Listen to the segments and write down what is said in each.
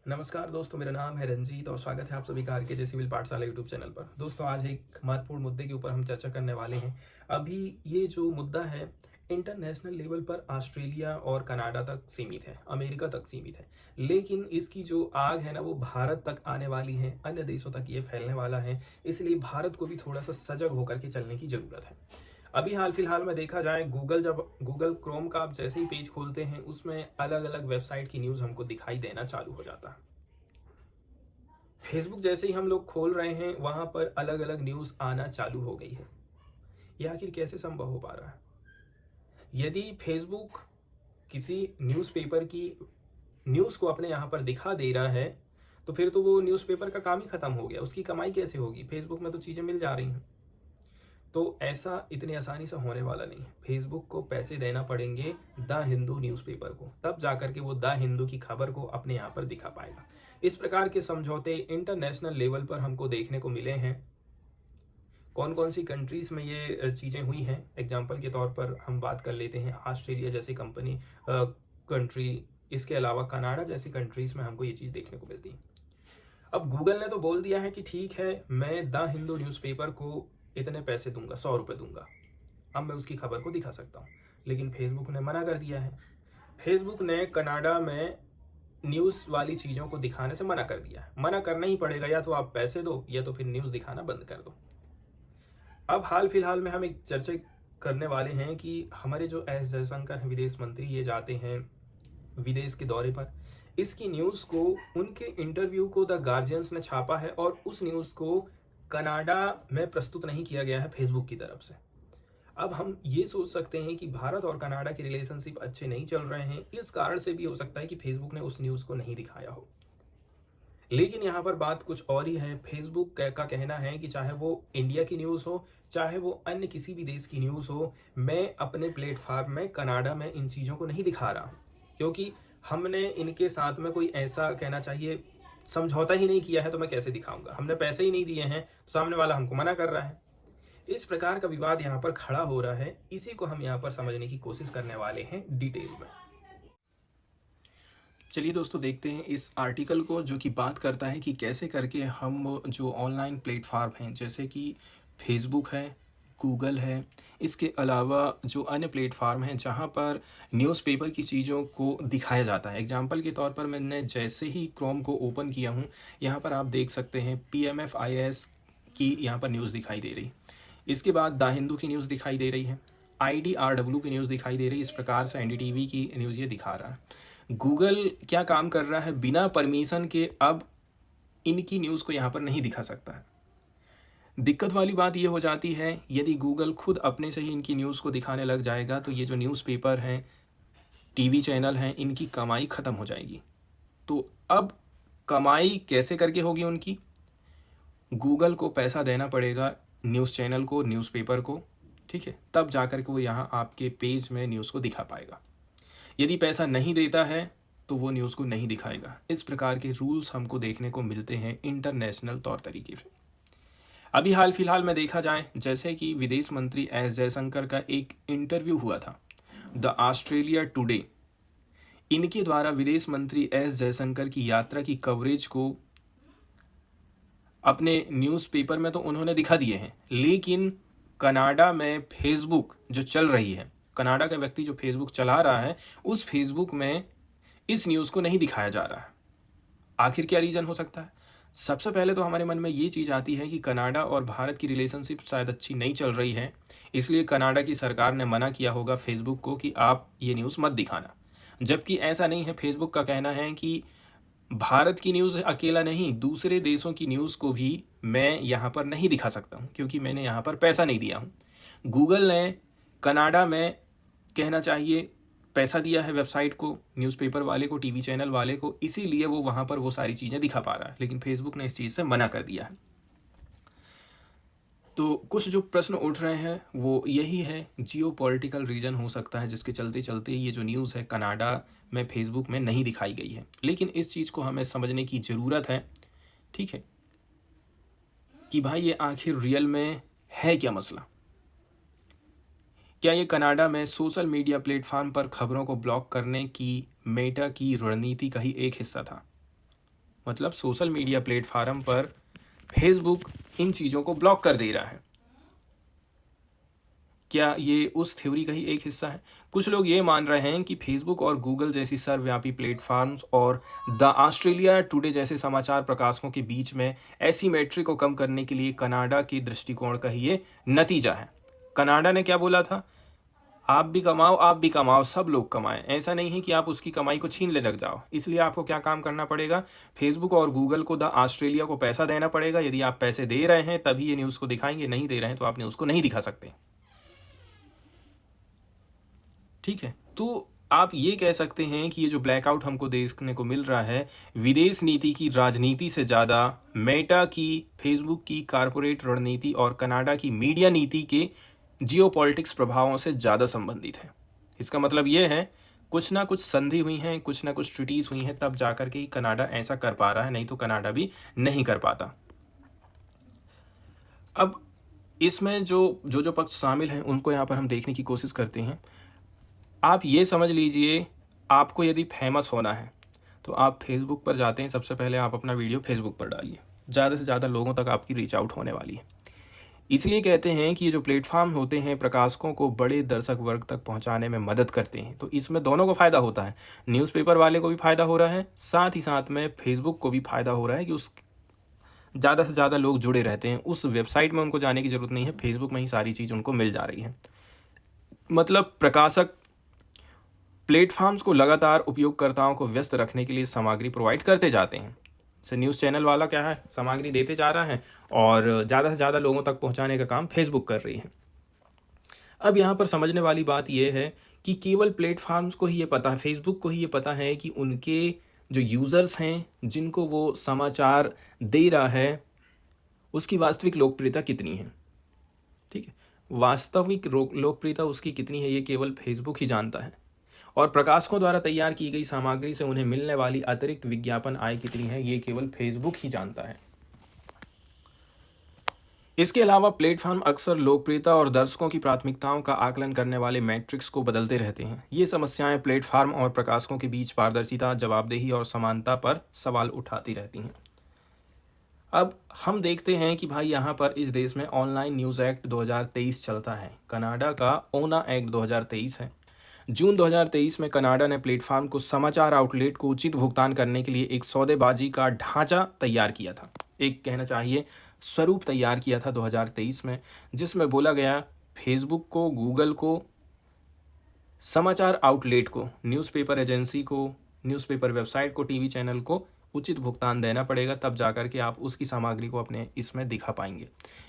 नमस्कार दोस्तों, मेरा नाम है रंजीत और स्वागत है आप सभी का आरके सिविल पाठशाला यूट्यूब चैनल पर। दोस्तों, आज एक महत्वपूर्ण मुद्दे के ऊपर हम चर्चा करने वाले हैं। अभी ये जो मुद्दा है इंटरनेशनल लेवल पर ऑस्ट्रेलिया और कनाडा तक सीमित है, अमेरिका तक सीमित है, लेकिन इसकी जो आग है ना वो भारत तक आने वाली है, अन्य देशों तक ये फैलने वाला है। इसलिए भारत को भी थोड़ा सा सजग होकर के चलने की ज़रूरत है। अभी हाल फिलहाल में देखा जाए, गूगल क्रोम का आप जैसे ही पेज खोलते हैं उसमें अलग अलग वेबसाइट की न्यूज़ हमको दिखाई देना चालू हो जाता है। फेसबुक जैसे ही हम लोग खोल रहे हैं वहां पर अलग अलग न्यूज़ आना चालू हो गई है। यह आखिर कैसे संभव हो पा रहा है? यदि फेसबुक किसी न्यूज़पेपर की न्यूज़ को अपने यहाँ पर दिखा दे रहा है तो फिर तो वो न्यूज़पेपर का काम ही खत्म हो गया। उसकी कमाई कैसे होगी? फेसबुक में तो चीज़ें मिल जा रही हैं। तो ऐसा इतनी आसानी से होने वाला नहीं है। फेसबुक को पैसे देना पड़ेंगे द हिंदू न्यूज़पेपर को, तब जाकर के वो द हिंदू की खबर को अपने यहाँ पर दिखा पाएगा। इस प्रकार के समझौते इंटरनेशनल लेवल पर हमको देखने को मिले हैं। कौन कौन सी कंट्रीज में ये चीज़ें हुई हैं, एग्जाम्पल के तौर पर हम बात कर लेते हैं। ऑस्ट्रेलिया जैसी कंट्री, इसके अलावा कनाडा जैसी कंट्रीज में हमको ये चीज़ देखने को मिलती है। अब गूगल ने तो बोल दिया है कि ठीक है, मैं द हिंदू न्यूज़पेपर को इतने पैसे दूंगा, 100 रुपये दूंगा, अब मैं उसकी खबर को दिखा सकता हूँ। लेकिन फेसबुक ने मना कर दिया है। फेसबुक ने कनाडा में न्यूज़ वाली चीज़ों को दिखाने से मना कर दिया है। मना करना ही पड़ेगा, या तो आप पैसे दो या तो फिर न्यूज़ दिखाना बंद कर दो। अब हाल फिलहाल में हम एक चर्चा करने वाले हैं कि हमारे जो एस जयशंकर हैं, विदेश मंत्री, ये जाते हैं विदेश के दौरे पर। इसकी न्यूज़ को, उनके इंटरव्यू को द गार्जियंस ने छापा है और उस न्यूज़ को कनाडा में प्रस्तुत नहीं किया गया है फेसबुक की तरफ से। अब हम ये सोच सकते हैं कि भारत और कनाडा के रिलेशनशिप अच्छे नहीं चल रहे हैं, इस कारण से भी हो सकता है कि फेसबुक ने उस न्यूज़ को नहीं दिखाया हो। लेकिन यहाँ पर बात कुछ और ही है। फेसबुक का कहना है कि चाहे वो इंडिया की न्यूज़ हो, चाहे वो अन्य किसी भी देश की न्यूज़ हो, मैं अपने प्लेटफॉर्म में कनाडा में इन चीज़ों को नहीं दिखा रहा हूँ, क्योंकि हमने इनके साथ में कोई ऐसा, कहना चाहिए, समझौता ही नहीं किया है। तो मैं कैसे दिखाऊंगा? हमने पैसे ही नहीं दिए हैं, सामने वाला हमको मना कर रहा है। इस प्रकार का विवाद यहाँ पर खड़ा हो रहा है। इसी को हम यहाँ पर समझने की कोशिश करने वाले हैं डिटेल में। चलिए दोस्तों, देखते हैं इस आर्टिकल को, जो कि बात करता है कि कैसे करके हम जो ऑनलाइन प्लेटफॉर्म हैं, जैसे कि फेसबुक है, गूगल है, इसके अलावा जो अन्य प्लेटफॉर्म हैं जहाँ पर न्यूज़पेपर की चीज़ों को दिखाया जाता है। एग्जांपल के तौर पर मैंने जैसे ही क्रोम को ओपन किया हूँ, यहाँ पर आप देख सकते हैं PMFIS की यहाँ पर न्यूज़ दिखाई दे रही। इसके बाद द हिंदू की न्यूज़ दिखाई दे रही है, IDRW की न्यूज़ दिखाई दे रही है। इस प्रकार से NDTV की न्यूज़ ये दिखा रहा है। गूगल क्या काम कर रहा है, बिना परमिशन के अब इनकी न्यूज़ को यहाँ पर नहीं दिखा सकता है। दिक्कत वाली बात ये हो जाती है, यदि गूगल खुद अपने से ही इनकी न्यूज़ को दिखाने लग जाएगा तो ये जो न्यूज़पेपर हैं, TV चैनल हैं, इनकी कमाई ख़त्म हो जाएगी। तो अब कमाई कैसे करके होगी उनकी? गूगल को पैसा देना पड़ेगा न्यूज़ चैनल को, न्यूज़पेपर को, ठीक है, तब जाकर के वो यहाँ आपके पेज में न्यूज़ को दिखा पाएगा। यदि पैसा नहीं देता है तो वो न्यूज़ को नहीं दिखाएगा। इस प्रकार के रूल्स हमको देखने को मिलते हैं इंटरनेशनल तौर तरीके से। अभी हाल फिलहाल में देखा जाए, जैसे कि विदेश मंत्री एस जयशंकर का एक इंटरव्यू हुआ था द ऑस्ट्रेलिया टुडे। इनके द्वारा विदेश मंत्री एस जयशंकर की यात्रा की कवरेज को अपने न्यूज़पेपर में तो उन्होंने दिखा दिए हैं, लेकिन कनाडा में फेसबुक जो चल रही है, कनाडा का व्यक्ति जो फेसबुक चला रहा है, उस फेसबुक में इस न्यूज़ को नहीं दिखाया जा रहा है। आखिर क्या रीज़न हो सकता है? सबसे पहले तो हमारे मन में ये चीज़ आती है कि कनाडा और भारत की रिलेशनशिप शायद अच्छी नहीं चल रही है, इसलिए कनाडा की सरकार ने मना किया होगा फेसबुक को कि आप ये न्यूज़ मत दिखाना। जबकि ऐसा नहीं है। फेसबुक का कहना है कि भारत की न्यूज़ अकेला नहीं, दूसरे देशों की न्यूज़ को भी मैं यहाँ पर नहीं दिखा सकता हूँ, क्योंकि मैंने यहाँ पर पैसा नहीं दिया हूँ। गूगल ने कनाडा में, कहना चाहिए, पैसा दिया है वेबसाइट को, न्यूज़पेपर वाले को, TV चैनल वाले को, इसीलिए वो वहाँ पर वो सारी चीज़ें दिखा पा रहा है। लेकिन फेसबुक ने इस चीज़ से मना कर दिया है। तो कुछ जो प्रश्न उठ रहे हैं वो यही है, जियोपॉलिटिकल रीजन हो सकता है जिसके चलते चलते ये जो न्यूज़ है कनाडा में फेसबुक में नहीं दिखाई गई है। लेकिन इस चीज़ को हमें समझने की ज़रूरत है, ठीक है, कि भाई ये आखिर रियल में है क्या मसला। क्या ये कनाडा में सोशल मीडिया प्लेटफॉर्म पर खबरों को ब्लॉक करने की मेटा की रणनीति का ही एक हिस्सा था? मतलब सोशल मीडिया प्लेटफार्म पर फेसबुक इन चीज़ों को ब्लॉक कर दे रहा है। क्या ये उस थ्योरी का ही एक हिस्सा है? कुछ लोग ये मान रहे हैं कि फेसबुक और गूगल जैसी सर्वव्यापी प्लेटफॉर्म्स और द ऑस्ट्रेलिया टुडे जैसे समाचार प्रकाशकों के बीच में एसिमेट्री को कम करने के लिए कनाडा के दृष्टिकोण का ही ये नतीजा है। कनाडा ने क्या बोला था? आप भी कमाओ, सब लोग कमाएं। ऐसा नहीं है कि आप उसकी कमाई को छीन ले लग जाओ। इसलिए आपको क्या काम करना पड़ेगा? फेसबुक और गूगल को द ऑस्ट्रेलिया को पैसा देना पड़ेगा। यदि आप पैसे दे रहे हैं तभी ये न्यूज़ को दिखाएंगे, नहीं दे रहे हैं तो आप न्यूज़ को नहीं दिखा सकते। ठीक है, तो आप ये कह सकते हैं कि ये जो ब्लैकआउट हमको देखने को मिल रहा है, विदेश नीति की राजनीति से ज़्यादा मेटा की, फेसबुक की कारपोरेट रणनीति और कनाडा की मीडिया नीति के जियोपॉलिटिक्स प्रभावों से ज़्यादा संबंधित है। इसका मतलब ये है कुछ ना कुछ संधि हुई हैं, कुछ ना कुछ ट्रीटीज हुई हैं, तब जाकर के कनाडा ऐसा कर पा रहा है, नहीं तो कनाडा भी नहीं कर पाता। अब इसमें जो पक्ष शामिल हैं उनको यहाँ पर हम देखने की कोशिश करते हैं। आप ये समझ लीजिए, आपको यदि फेमस होना है तो आप फेसबुक पर जाते हैं, सबसे पहले आप अपना वीडियो फेसबुक पर डालिए, ज़्यादा से ज़्यादा लोगों तक आपकी रीच आउट होने वाली है। इसलिए कहते हैं कि ये जो प्लेटफॉर्म होते हैं प्रकाशकों को बड़े दर्शक वर्ग तक पहुंचाने में मदद करते हैं। तो इसमें दोनों को फ़ायदा होता है, न्यूज़पेपर वाले को भी फ़ायदा हो रहा है, साथ ही साथ में फेसबुक को भी फ़ायदा हो रहा है कि उस ज़्यादा से ज़्यादा लोग जुड़े रहते हैं। उस वेबसाइट में उनको जाने की ज़रूरत नहीं है, फेसबुक में ही सारी चीज़ उनको मिल जा रही है। मतलब प्रकाशक प्लेटफॉर्म्स को लगातार उपयोगकर्ताओं को व्यस्त रखने के लिए सामग्री प्रोवाइड करते जाते हैं। से न्यूज़ चैनल वाला क्या है, सामग्री देते जा रहा है और ज़्यादा से ज़्यादा लोगों तक पहुंचाने का काम फेसबुक कर रही है। अब यहाँ पर समझने वाली बात यह है कि केवल प्लेटफॉर्म्स को ही ये पता है, फेसबुक को ही ये पता है कि उनके जो यूज़र्स हैं जिनको वो समाचार दे रहा है उसकी वास्तविक लोकप्रियता कितनी है। ठीक है, वास्तविक लोकप्रियता उसकी कितनी है ये केवल फेसबुक ही जानता है, और प्रकाशकों द्वारा तैयार की गई सामग्री से उन्हें मिलने वाली अतिरिक्त विज्ञापन आय कितनी है ये केवल फेसबुक ही जानता है। इसके अलावा प्लेटफॉर्म अक्सर लोकप्रियता और दर्शकों की प्राथमिकताओं का आकलन करने वाले मैट्रिक्स को बदलते रहते हैं। ये समस्याएं प्लेटफॉर्म और प्रकाशकों के बीच पारदर्शिता, जवाबदेही और समानता पर सवाल उठाती रहती हैं। अब हम देखते हैं कि भाई यहाँ पर इस देश में ऑनलाइन न्यूज़ एक्ट 2023 चलता है, कनाडा का ओना एक्ट 2023 है। जून 2023 में कनाडा ने प्लेटफॉर्म को समाचार आउटलेट को उचित भुगतान करने के लिए एक सौदेबाजी का ढांचा तैयार किया था, एक कहना चाहिए स्वरूप तैयार किया था 2023 में, जिसमें बोला गया फेसबुक को, गूगल को, समाचार आउटलेट को, न्यूज़पेपर एजेंसी को, न्यूज़पेपर वेबसाइट को, टीवी चैनल को उचित भुगतान देना पड़ेगा, तब जाकर के आप उसकी सामग्री को अपने इसमें दिखा पाएंगे।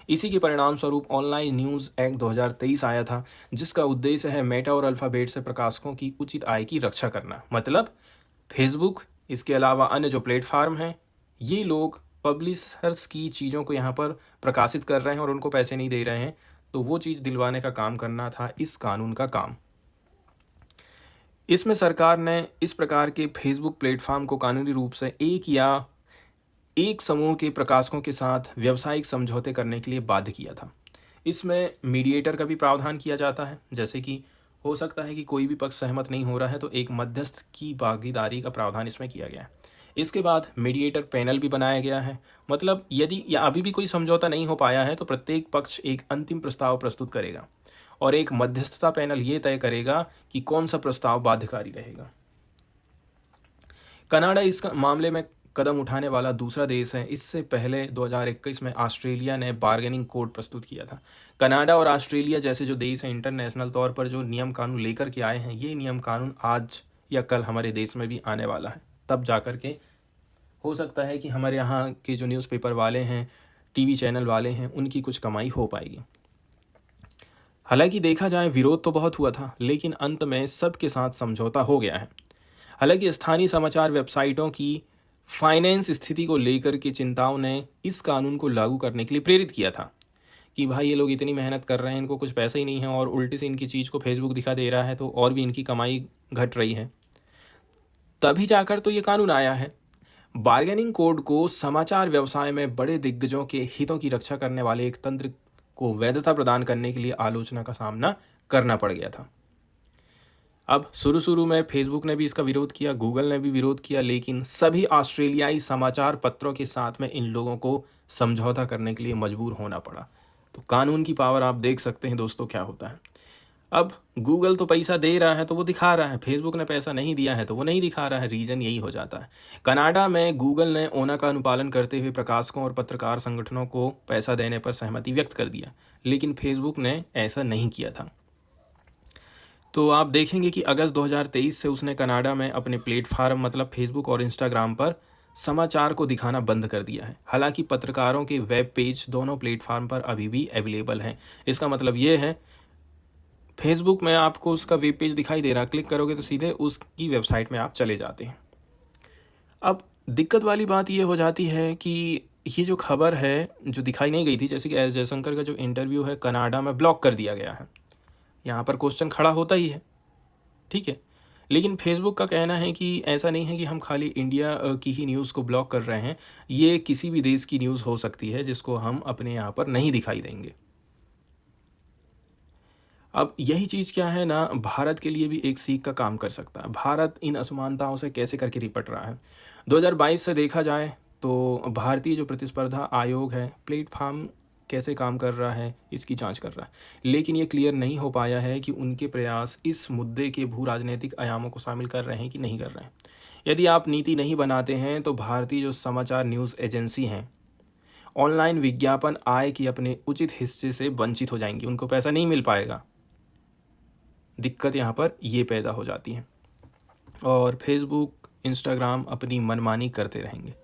इसी के परिणाम स्वरूप ऑनलाइन न्यूज़ एक्ट 2023 आया था, जिसका उद्देश्य है मेटा और अल्फ़ाबेट से प्रकाशकों की उचित आय की रक्षा करना। मतलब फेसबुक, इसके अलावा अन्य जो प्लेटफार्म हैं, ये लोग पब्लिशर्स की चीज़ों को यहाँ पर प्रकाशित कर रहे हैं और उनको पैसे नहीं दे रहे हैं, तो वो चीज़ दिलवाने का काम करना था इस कानून का काम। इसमें सरकार ने इस प्रकार के फेसबुक प्लेटफॉर्म को कानूनी रूप से एक समूह के प्रकाशकों के साथ व्यावसायिक समझौते करने के लिए बाध्य किया था। इसमें मीडिएटर का भी प्रावधान किया जाता है, जैसे कि हो सकता है कि कोई भी पक्ष सहमत नहीं हो रहा है तो एक मध्यस्थ की भागीदारी का प्रावधान इसमें किया गया है। इसके बाद मीडिएटर पैनल भी बनाया गया है। मतलब यदि या अभी भी कोई समझौता नहीं हो पाया है तो प्रत्येक पक्ष एक अंतिम प्रस्ताव प्रस्तुत करेगा और एक मध्यस्थता पैनल ये तय करेगा कि कौन सा प्रस्ताव बाध्यकारी रहेगा। कनाडा इस मामले में कदम उठाने वाला दूसरा देश है। इससे पहले 2021 में ऑस्ट्रेलिया ने बार्गेनिंग कोड प्रस्तुत किया था। कनाडा और ऑस्ट्रेलिया जैसे जो देश हैं इंटरनेशनल तौर पर जो नियम कानून लेकर के आए हैं, ये नियम कानून आज या कल हमारे देश में भी आने वाला है। तब जाकर के हो सकता है कि हमारे यहाँ के जो न्यूज़पेपर वाले हैं, टीवी चैनल वाले हैं, उनकी कुछ कमाई हो पाएगी। हालांकि देखा जाए विरोध तो बहुत हुआ था, लेकिन अंत में सबके साथ समझौता हो गया है। हालांकि स्थानीय समाचार वेबसाइटों की फाइनेंस स्थिति को लेकर के चिंताओं ने इस कानून को लागू करने के लिए प्रेरित किया था कि भाई ये लोग इतनी मेहनत कर रहे हैं, इनको कुछ पैसा ही नहीं है और उल्टी से इनकी चीज़ को फेसबुक दिखा दे रहा है तो और भी इनकी कमाई घट रही है। तभी जाकर तो ये कानून आया है। बार्गेनिंग कोड को समाचार व्यवसाय में बड़े दिग्गजों के हितों की रक्षा करने वाले एक तंत्र को वैधता प्रदान करने के लिए आलोचना का सामना करना पड़ गया था। अब शुरू में फेसबुक ने भी इसका विरोध किया, गूगल ने भी विरोध किया, लेकिन सभी ऑस्ट्रेलियाई समाचार पत्रों के साथ में इन लोगों को समझौता करने के लिए मजबूर होना पड़ा। तो कानून की पावर आप देख सकते हैं दोस्तों क्या होता है। अब गूगल तो पैसा दे रहा है तो वो दिखा रहा है, फेसबुक ने पैसा नहीं दिया है तो वो नहीं दिखा रहा है, रीजन यही हो जाता है। कनाडा में गूगल ने ओना का अनुपालन करते हुए प्रकाशकों और पत्रकार संगठनों को पैसा देने पर सहमति व्यक्त कर दिया, लेकिन फेसबुक ने ऐसा नहीं किया था। तो आप देखेंगे कि अगस्त 2023 से उसने कनाडा में अपने प्लेटफार्म मतलब फेसबुक और इंस्टाग्राम पर समाचार को दिखाना बंद कर दिया है। हालांकि पत्रकारों के वेब पेज दोनों प्लेटफार्म पर अभी भी अवेलेबल हैं। इसका मतलब ये है, फेसबुक में आपको उसका वेब पेज दिखाई दे रहा, क्लिक करोगे तो सीधे उसकी वेबसाइट में आप चले जाते हैं। अब दिक्कत वाली बात ये हो जाती है कि ये जो खबर है जो दिखाई नहीं गई थी, जैसे कि एस जयशंकर का जो इंटरव्यू है कनाडा में ब्लॉक कर दिया गया है, यहाँ पर क्वेश्चन खड़ा होता ही है, ठीक है। लेकिन फेसबुक का कहना है कि ऐसा नहीं है कि हम खाली इंडिया की ही न्यूज़ को ब्लॉक कर रहे हैं, ये किसी भी देश की न्यूज़ हो सकती है जिसको हम अपने यहाँ पर नहीं दिखाई देंगे। अब यही चीज़ क्या है ना, भारत के लिए भी एक सीख का काम कर सकता है। भारत इन असमानताओं से कैसे करके निपट रहा है। 2022 से देखा जाए तो भारतीय जो प्रतिस्पर्धा आयोग है, प्लेटफॉर्म कैसे काम कर रहा है इसकी जांच कर रहा है, लेकिन ये क्लियर नहीं हो पाया है कि उनके प्रयास इस मुद्दे के भू राजनीतिक आयामों को शामिल कर रहे हैं कि नहीं कर रहे हैं। यदि आप नीति नहीं बनाते हैं तो भारतीय जो समाचार न्यूज़ एजेंसी हैं ऑनलाइन विज्ञापन आय के अपने उचित हिस्से से वंचित हो जाएंगी, उनको पैसा नहीं मिल पाएगा। दिक्कत यहाँ पर ये पैदा हो जाती है और फेसबुक इंस्टाग्राम अपनी मनमानी करते रहेंगे।